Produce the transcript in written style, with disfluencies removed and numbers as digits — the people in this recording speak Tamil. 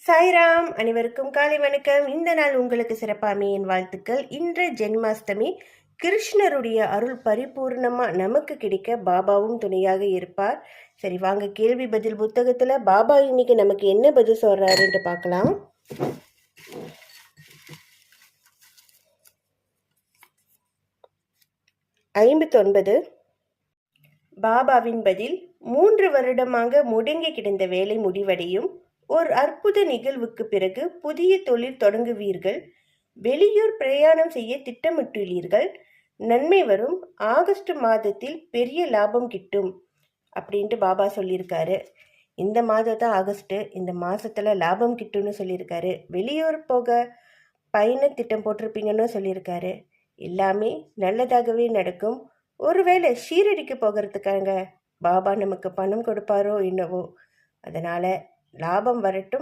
சாய்ராம், அனைவருக்கும் காலை வணக்கம். இந்த நாள் உங்களுக்கு சிறப்பாமே என் வாழ்த்துக்கள். இன்று ஜென்மாஷ்டமி. கிருஷ்ணருடைய அருள் பரிபூர்ணமா நமக்கு கிடைக்க பாபாவும் துணையாக இருப்பார். சரி, வாங்க கேள்வி பதில் புத்தகத்துல பாபா இன்னைக்கு நமக்கு என்ன பதில் சொல்றாருன்னு பார்க்கலாம். 59. பாபாவின் பதில்: 3 வருடமாக முடங்கி கிடந்த வேலை முடிவடையும். ஒரு அற்புத நிகழ்வுக்கு பிறகு புதிய தொழில் தொடங்குவீர்கள். வெளியூர் பிரயாணம் செய்ய திட்டமிட்டுள்ளீர்கள். நன்மை வரும். ஆகஸ்ட் மாதத்தில் பெரிய லாபம் கிட்டும் அப்படின்ட்டு பாபா சொல்லியிருக்காரு. இந்த மாதம் தான் ஆகஸ்ட். இந்த மாதத்தில் லாபம் கிட்டும்னு சொல்லியிருக்காரு. வெளியூர் போக பயண திட்டம் போட்டிருப்பீங்கன்னு சொல்லியிருக்காரு. எல்லாமே நல்லதாகவே நடக்கும். ஒருவேளை ஷீரடிக்கு போகிறதுக்காக பாபா நமக்கு பணம் கொடுப்பாரோ என்னவோ. அதனால் லாபம் வரட்டும்.